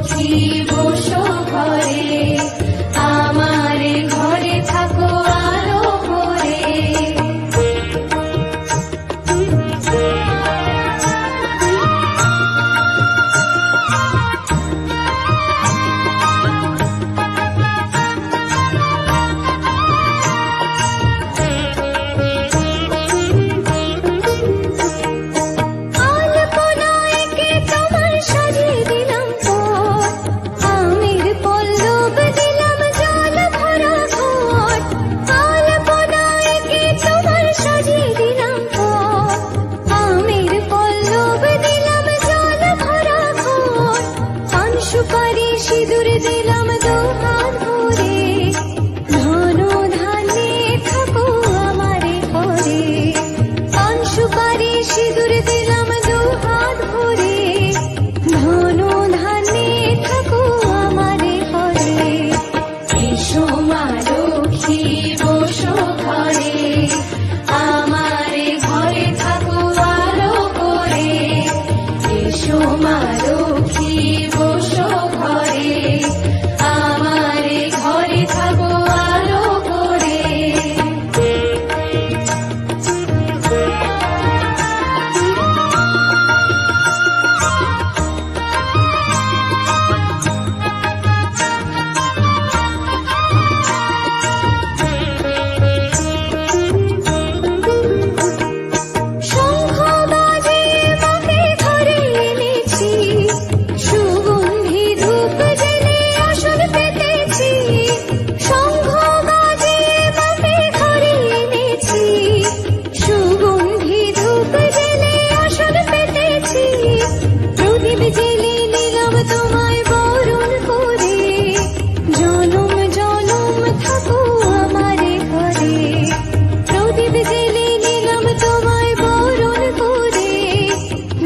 লক্ষ্মী বসো ঘরে, আমার ঘরে থাকো আলো করে। সিঁদুর দিলাম দুহাত ভরে, ধন ধান্যে থাকো আমারে ঘরে। পান সুপারি সিঁদুর দিলাম দুহাত ভরে, ধন ধান্যে থাকো আমারে ঘরে। এসো মা লক্ষ্মী বসো ঘরে, আমারে ঘরে থাকো আলো করে। এসো মা লক্ষ্মী বসো ঘরে, আমারে ঘরে থাকো আলো করে। শঙ্খ বাজে মাকে ঘরে এনেছি, সুগন্ধি ধূপ জেলে আসন পেতেছি। শঙ্খ বাজে মাকে ঘরে এনেছি, সুগন্ধি ধূপ জেলে আসন পেতেছি। প্রদীপ জেলে নিলাম তোমায় বরণ করে, জনম জনম থাকো আমারে ঘরে। প্রদীপ জেলে নিলাম তোমায় বরণ করে,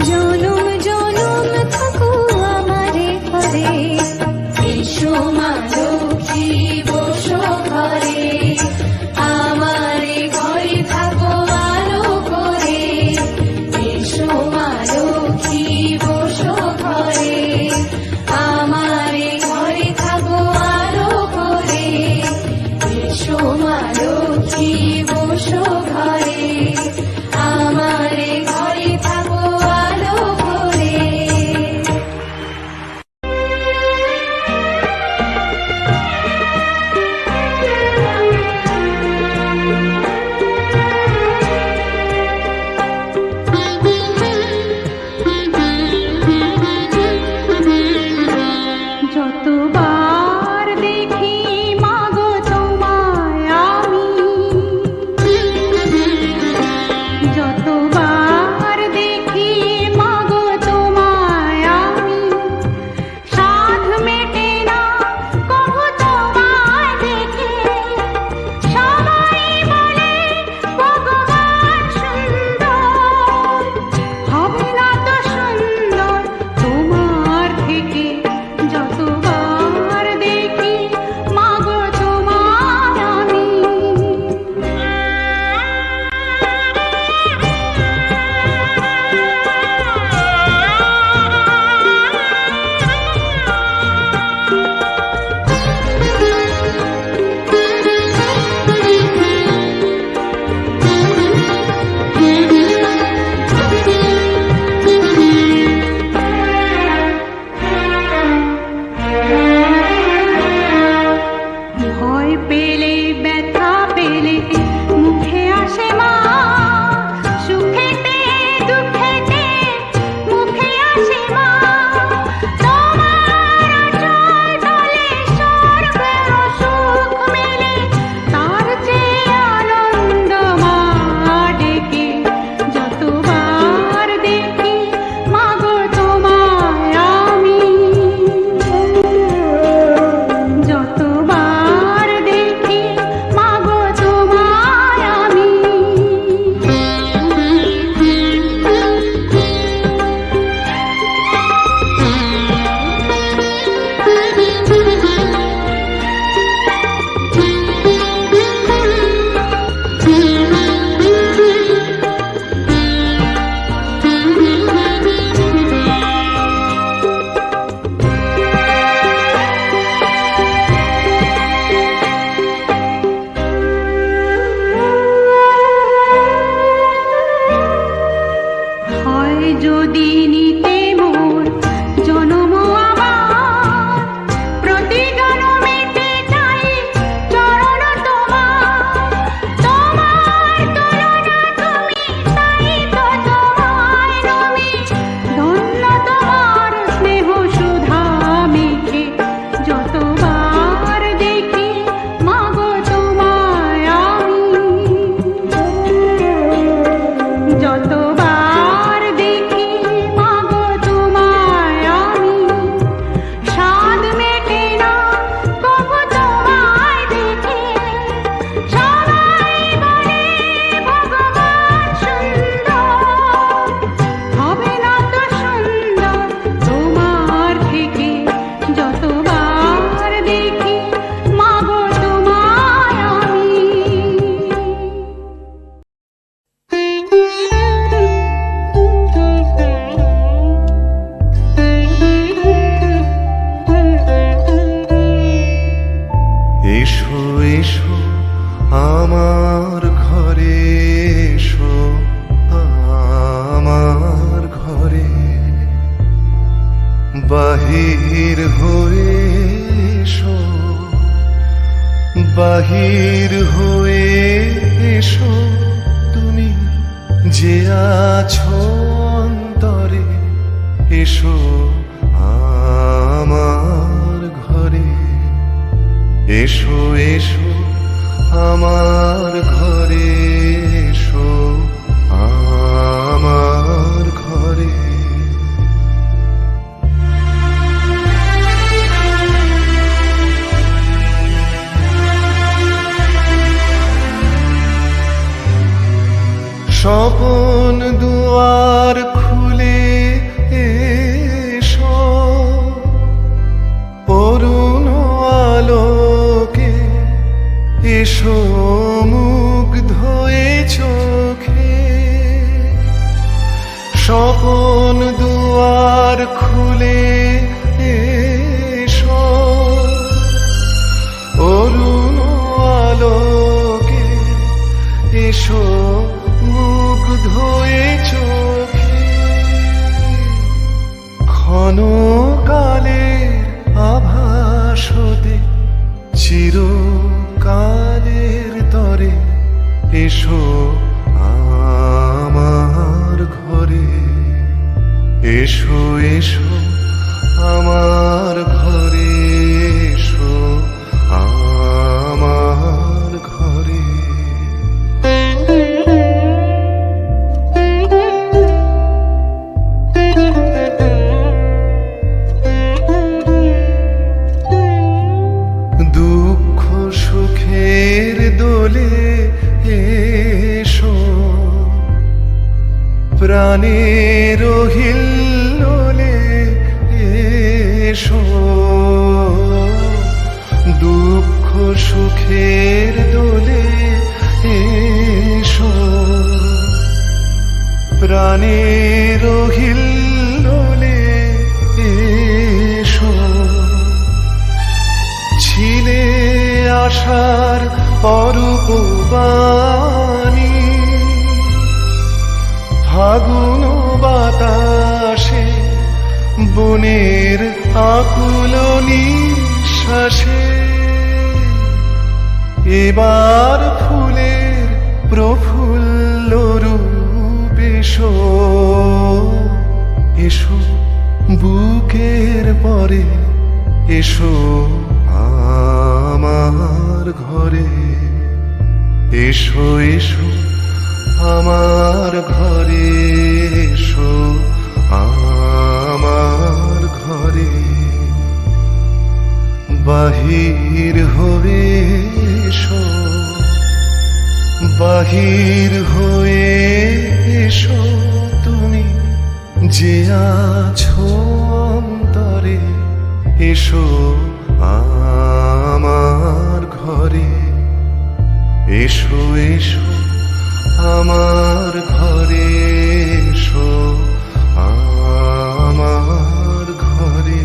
জনম জনম থাকো আমারে ঘরে। এসো মা লক্ষ্মী বসো ঘরে, আমারে ঘরে থাকো আলো করে। এসো মা লক্ষ্মী বসো ঘরে, আমারে ঘরে থাকো আলো করে। এসো মা লক্ষ্মী বসো ঘরে, আমারে ঘরে থাকো আলো করে। যতবার দেখি মাগো তোমায় আমি, যতবার দেখি মাগো তোমায় আমি, সাধ মেটে না কভু তোমায় দেখে। সবাই বলে ভগবান সুন্দর, হবে না তো সুন্দর তোমার থেকে। যতবার বাহির হয়ে এসো, বাহির হয়ে এসো, তুমি যে আছো অন্তরে, এসো আমার ঘরে, এসো এসো আমার ঘরে, এসো আমার ঘরে। স্বপন দুয়ার খুলে এসো, অরুণ আলোকে এসো মুগ্ধ এ চোখে। স্বপন দুয়ার খুলে এসো, অরুণ আলোকে এসো মুগ্ধ এ চোখে। ক্ষণকালের আভাস হতে চিরকালের তরে, এসো আমার ঘরে, এসো এসো আমার ঘরে, এসো আমার ঘরে। দুঃখ সুখের দোলে এসো, প্রাণের হিল্লোলে এসো। দুঃখ সুখের দোলে এসো, প্রাণের হিল্লোলে এসো। ছিলে আশার অরূপ বাণী, ফাগুন বাতাসে বনের আকুল নিঃশ্বাসে। এবার ফুলের প্রফুল্ল রূপ এসো, এসো বুকের পরে, এসো আমার ঘরে, এসো এসো আমার ঘরে, এসো আমার ঘরে। বাহির হয়ে এসো, বাহির হয়ে এসো, তুমি যে আছো অন্তরে, এসো আমার ঘরে, এসো এসো আমার ঘরে, এসো আমার ঘরে।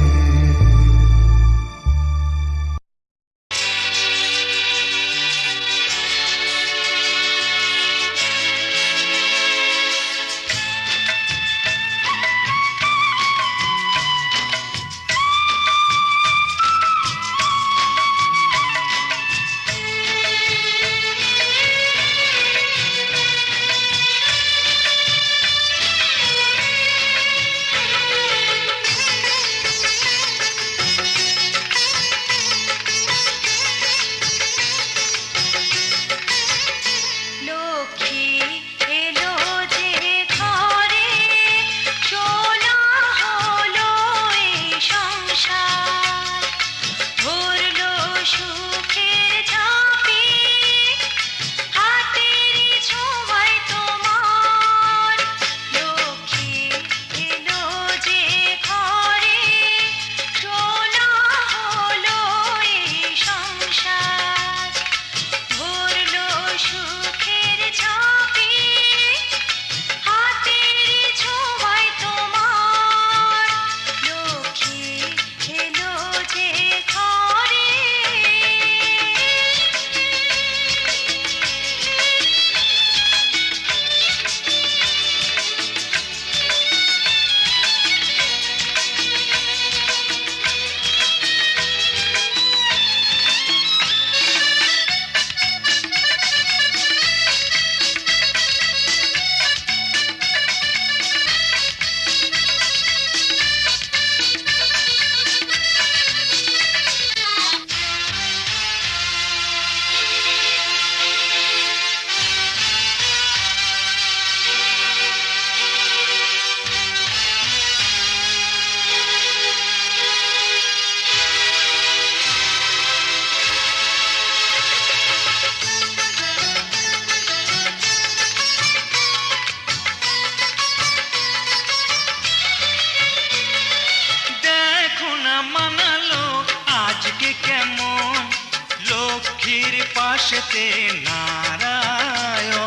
বুদ্ধির পাশেতে নারায়ণ।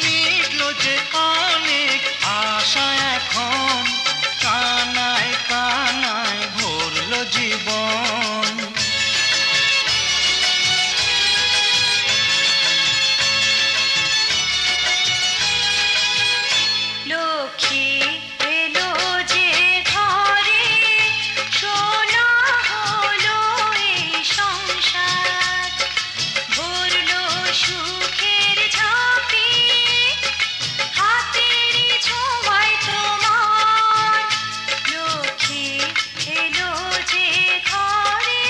মিটল যে অনেক আশা এখন, কানায় কানায় ভরল জীবন। লক্ষ্মী এলো যে ঘরে, সোনা হলো এই সংসার, ভরলো সুখের ঝাঁপি, হাতেরই ছোঁয়ায় তোমার। লক্ষ্মী এলো যে ঘরে।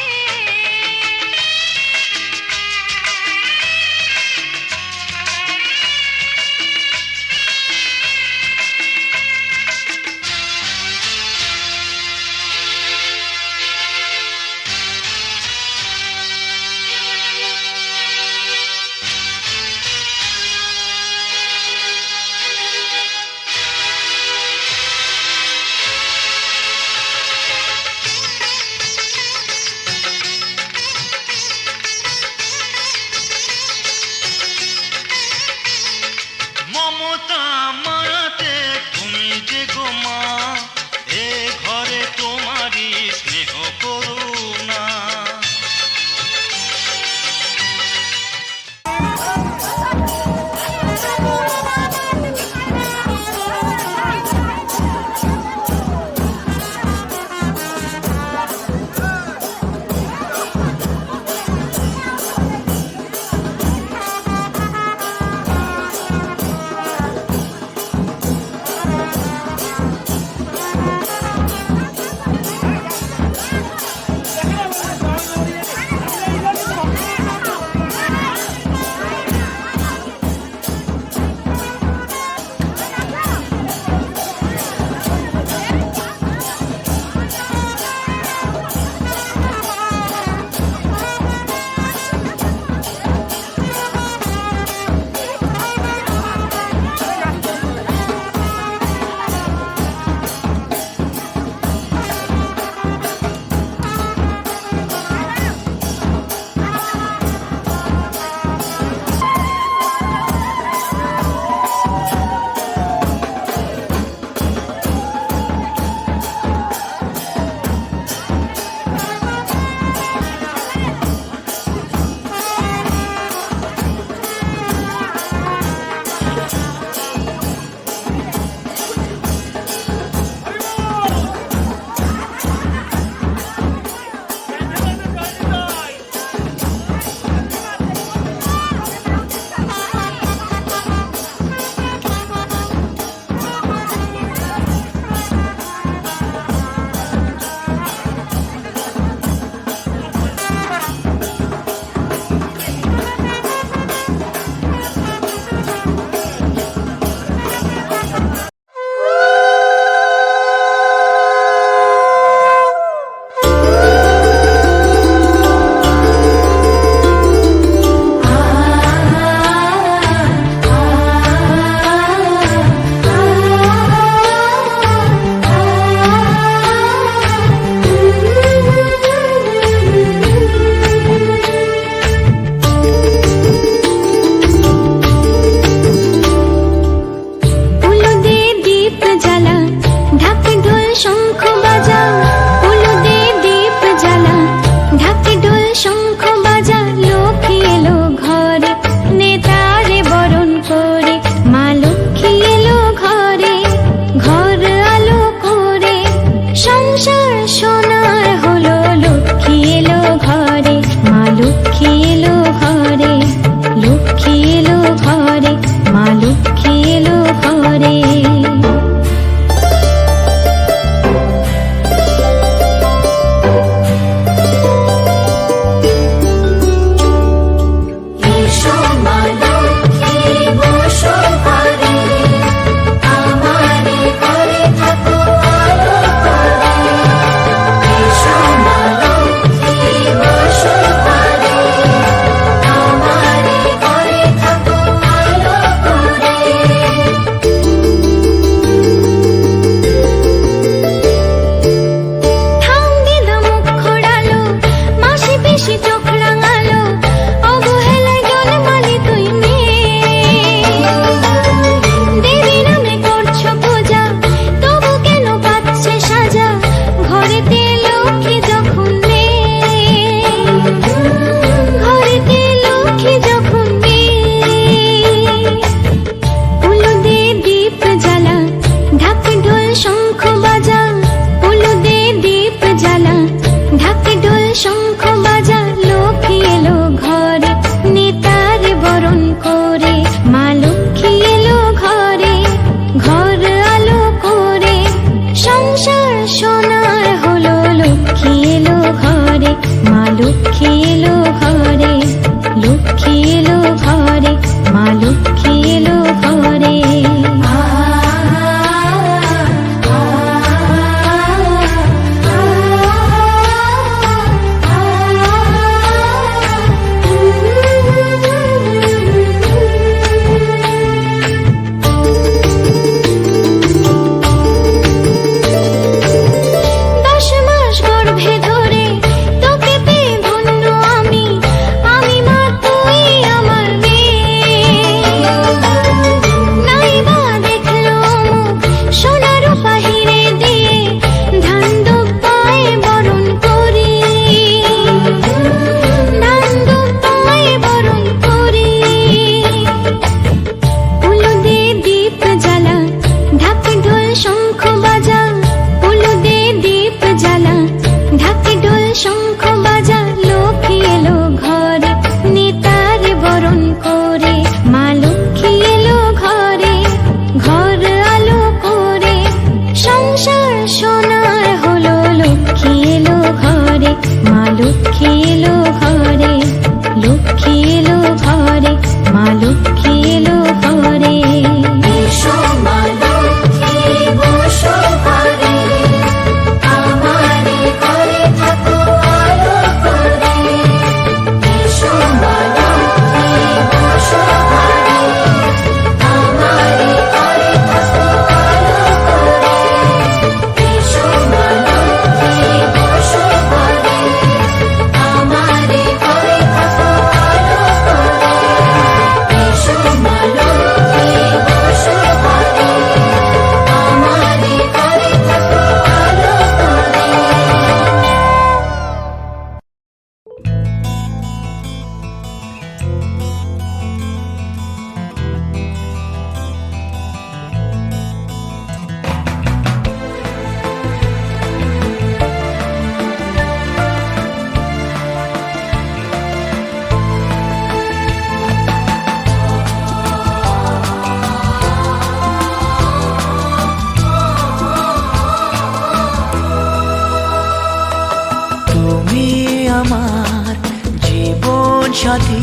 সাথী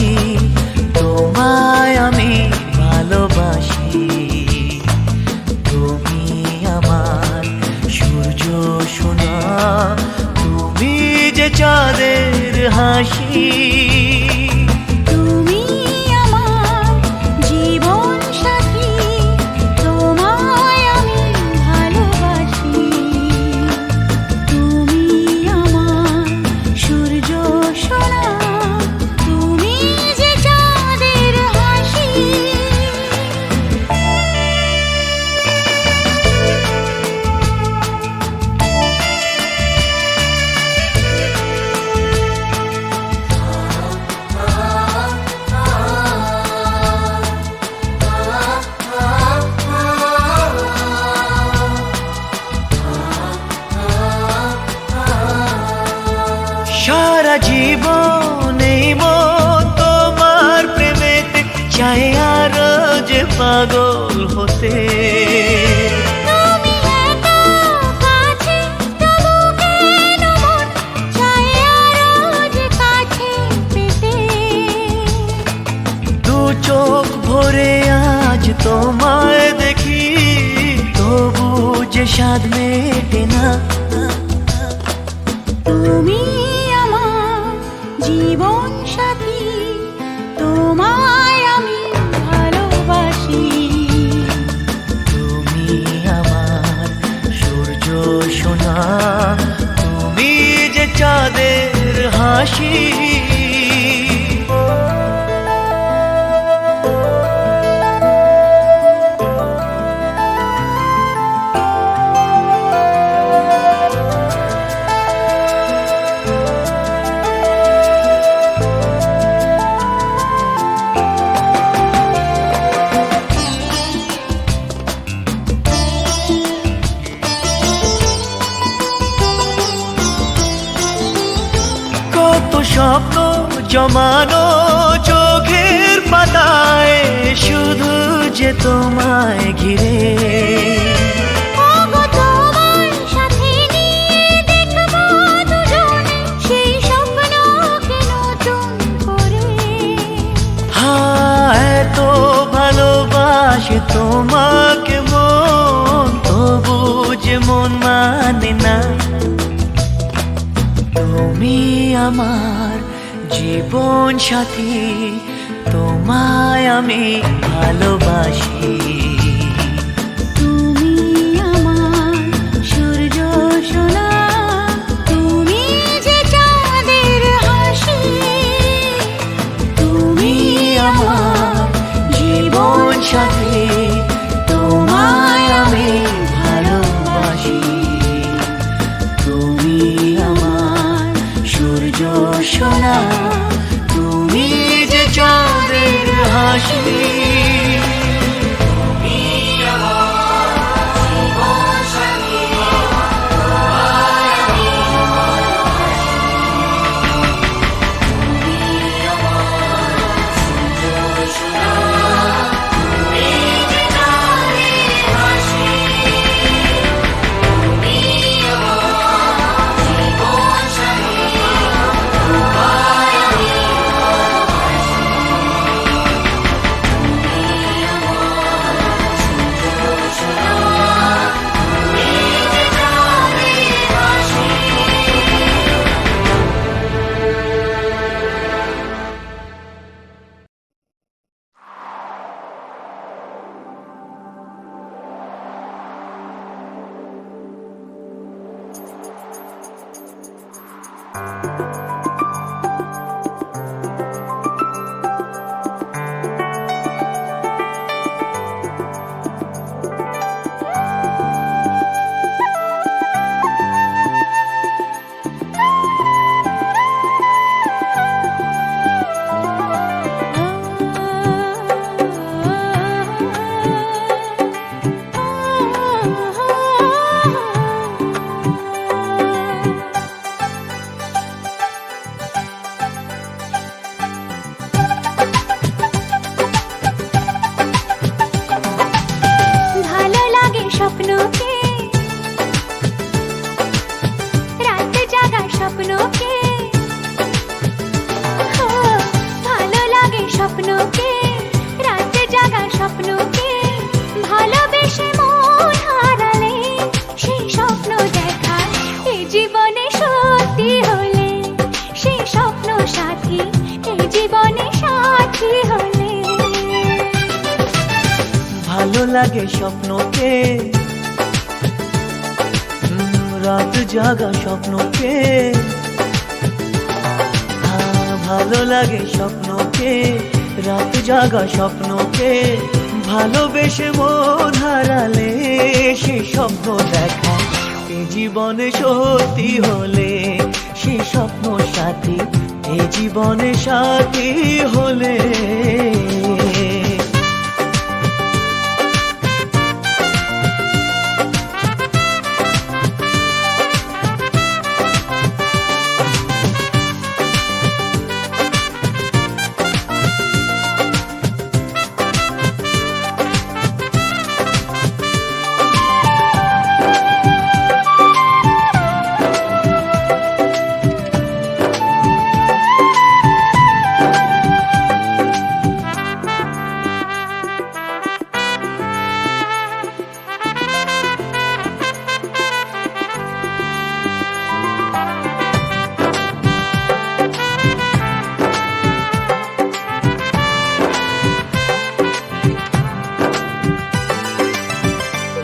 তোমায় আমি ভালোবাসি। তুমি আমার সূর্য সোনা, তুমি যে চাঁদের হাসি। তুমি আমার জীবন সাথী, তোমায় আমি ভালোবাসি। তুমি আমার সূর্য সোনা, তুমি যে চাঁদের হাসি। সারা জীবন এই মন তোমার প্রেমেতে চাই আরো যে পাগল হতে। তুমি এত কাছে, তবু কেন মন চায় আরো যে কাছে পেতে। দু চোখ ভরে আজ তোমায় দেখি, তবু যে স্বাদ মেটে না। তুমি আমার জীবন সাথী, তোমায় আমি ভালোবাসি। তুমি আমার সূর্য সোনা, তুমি যে চাঁদের হাসি। কত স্বপ্ন জমানো চোখের পাতায়, শুধু যে তোমায় ঘিরে। ওগো তোমার সাথে নিয়ে দেখবো দুজনে সেই স্বপ্নকে নতুন করে। হায় এত ভালোবাসে তোমাকে মন, তবু যে মন মানে না। তুমি আমার জীবন সাথী, তোমায় আমি ভালোবাসি। তুমি আমার সূর্য সোনা, তুমি যে চাঁদের হাসি। তুমি আমার জীবন সাথী, তোমায় আমি ভালোবাসি। তুমি আমার সূর্য সোনা, তুমি যে চাঁদের হাসি। লাগে স্বপ্নকে, রাত জাগা স্বপ্নকে, ভালো লাগে স্বপ্নকে, রাত জাগা স্বপ্নকে, ভালোবেসে মন হারালে সে স্বপ্ন দেখা এ জীবনে সত্যি হলে, সে স্বপ্ন সাথী এ জীবনে সাথী হলে।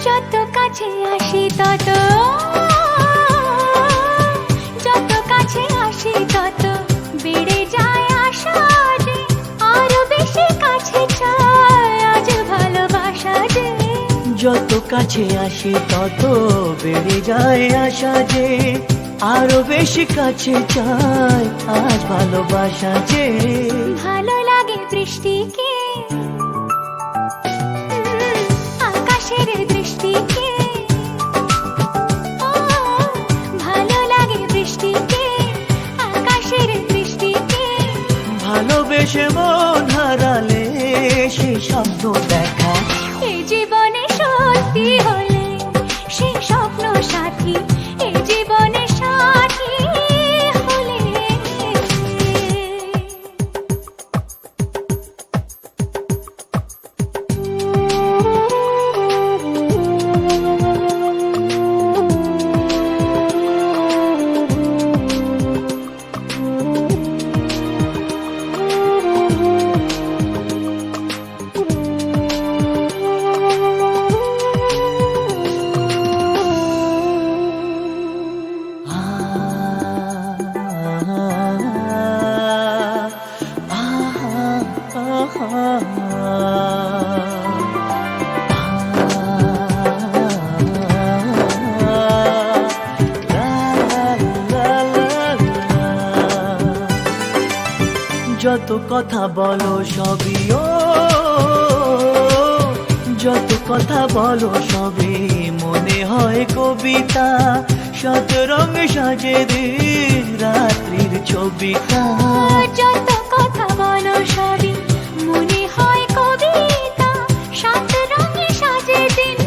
যত কাছে আসি তত, যত কাছে আসি তত বেড়ে যায় আশা যে আরো বেশি কাছে চাই আজ ভালোবাসা যে। যত কাছে আসি তত বেড়ে যায় আশা যে আরো বেশি কাছে চাই আজ ভালোবাসা যে। ভালো লাগে বৃষ্টিকে, আকাশের দৃষ্টিকে, ও ভালো লাগে বৃষ্টিকে, আকাশের দৃষ্টিকে, ভালোবেসে মন হারালে সে স্বপ্ন দেখা এই জীবনে সত্যি হলে সে স্বপ্ন সাথী এই জীবনে সাথী হলে। যত কথা বলো সবই ও, যত কথা বলো সবই মনে হয় কবিতা, শত রঙ সাজে দিন রাত্রির ছবিটা। যত কথা বলো সবই মনে হয় কবিতা, সাত রঙে সাজে দিন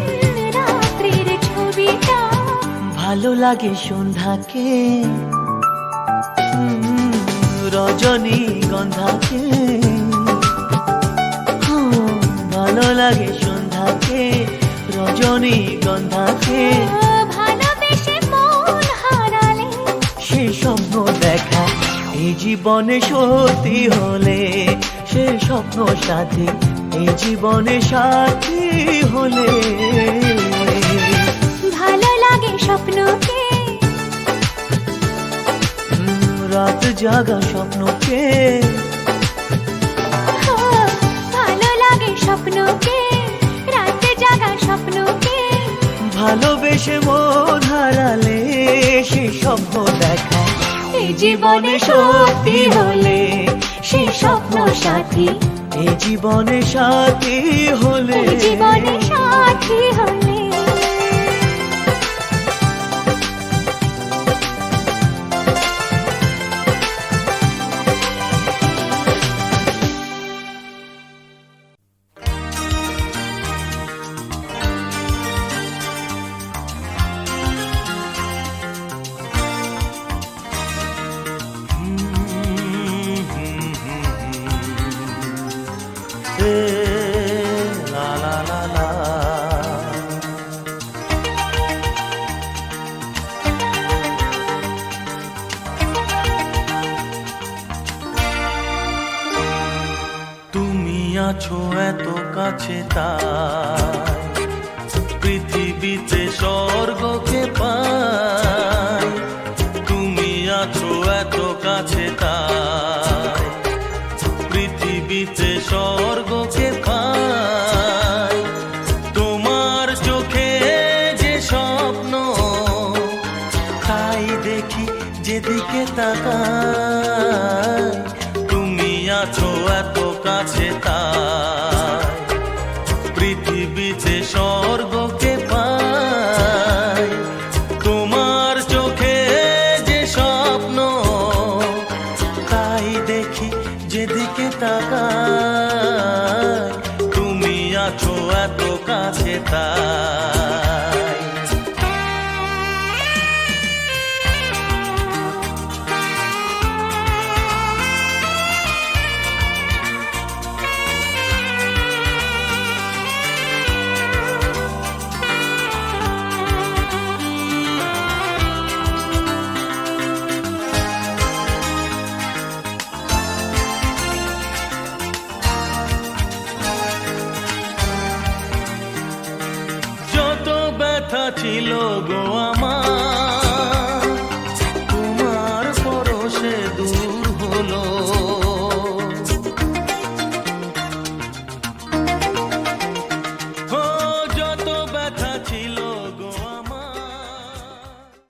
রাত্রির ছবিটা। ভালো লাগে সন্ধ্যাকে, রজনী গন্ধাকে, ভালো লাগে সন্ধ্যাকে, রজনী গন্ধাকে, ভালোবেসে মন হারালে সে স্বপ্ন দেখা এই জীবনে সত্যি হলে, সে স্বপ্ন সাথী এই জীবনে সাথী হলে। ভালো লাগে স্বপ্নকে, রাত জাগা স্বপ্নকে, ও ভালো লাগে স্বপ্নকে, রাত জাগা স্বপ্নকে, ভালোবেসে মন হারালে সে স্বপ্ন দেখা এই জীবনে সত্যি হলে, সে স্বপ্ন সাথী এই জীবনে সাথী হলে। এই জীবনে সাথী হলে। La la la la, তুমি আছো এত কাছে তাই পৃথিবীতে স্বর্গকে পাই, তুমি আছো এত কাছে তাই পৃথিবীতে স্বর্গকে পাই। তোমার চোখে যে স্বপ্ন তাই দেখি যেদিকে তাকাই, তুমি আছো এত কাছে তাই পৃথিবীতে স্বর্গকে পাই। তোমার চোখে যে স্বপ্ন তাই দেখি যেদিকে তাকাই, তুমি আছো এত কাছে তাই। যত ব্যথা ছিল গো আমার